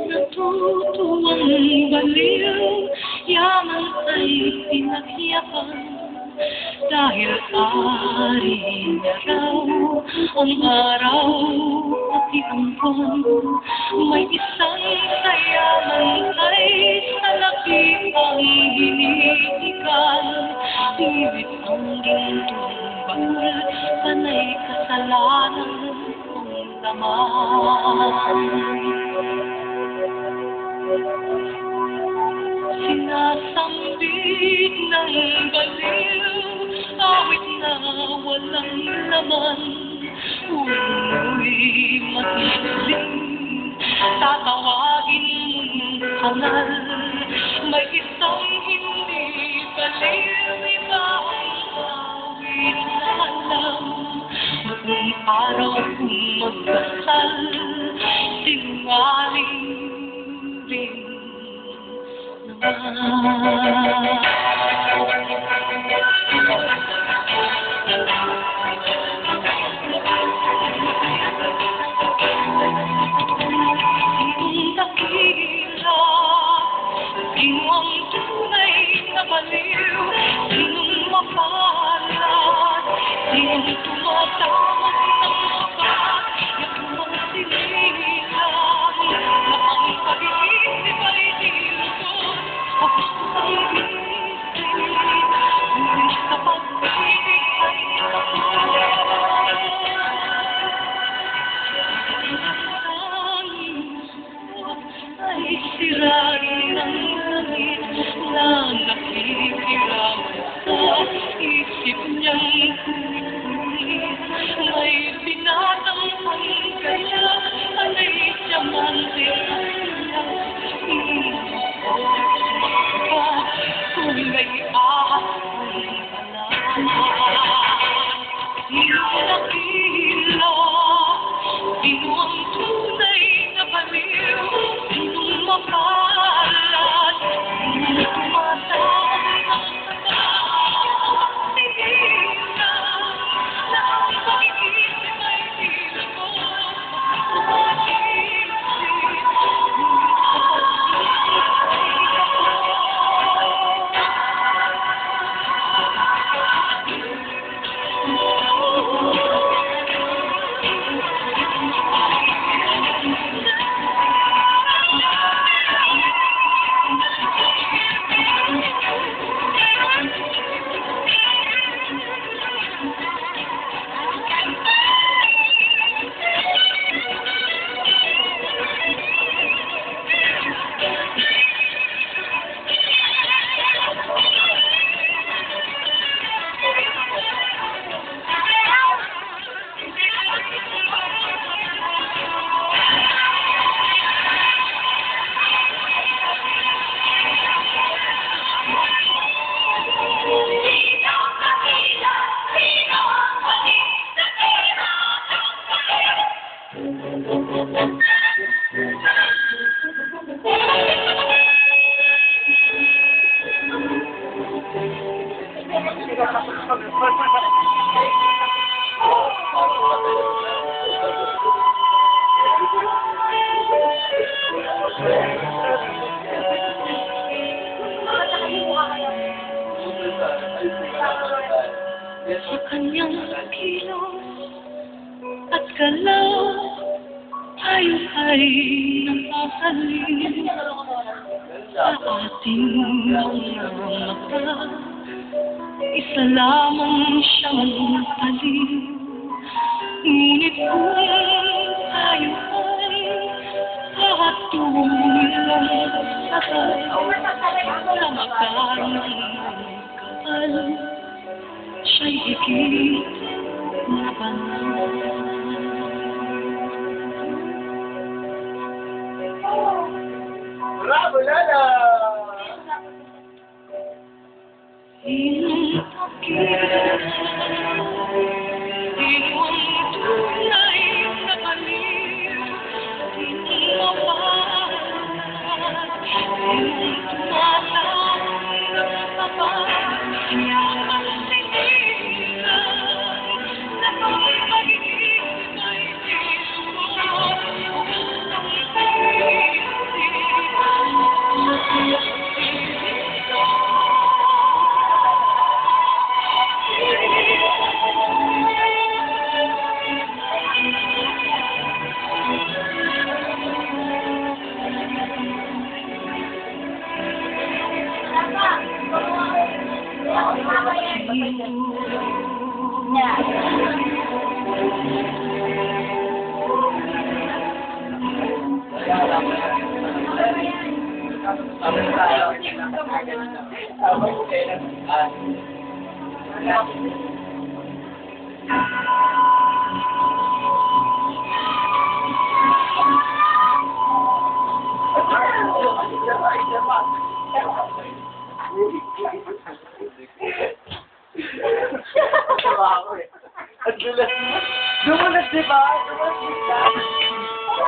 Natutuwang baliw, yaman ay pinagyapan, dahil ari niya raw ang araw pati ang buwan. May isang kayaman ay sa labi ang hinihikal, ngunit ang gintong bahul, panay kasalanan ang laman. Sinasambit ng baliw, awit na walang laman. Ulo'y magiging, tatawagin mong kanal. May isang hindi baliw, ibang awit na alam. Noong araw kong magkasal, sinungaling rin naman. Sinong dakila, sino ang tunay na baliw, sinong mapalad, sinong tumatawag ng mapa, yakumang sinilang, na ang pag-iisip ay dilugod, o gustong isip, ngunit sa pag-ibig ay takot. Ay sirain ng langit na nakikiram sa isip niyang kulit. May binatang kaya alay siya man siya. Kung may ahas kung alaman, nakila, sino ang tunay na baliw, sinong mapalad, sinong tumatawag ng sinilang, na ang pag-iisip ay dilugod, sa pag-iisip, ngunit sa Sa kanyang kilos at galaw, tayo ay napahalin sa ating mga mata. Isa lamang siyang paliw, ngunit kung tayo ay hahatuin lang sakay sa makanang kapal, siya'y higit na banal. Bravo, Lala! Sinong takip, sino ang tunay na baliw, sinong mapalad, sinong tumatawa Ang gulat mo. Dumulas, di ba? Dumulas, di ba?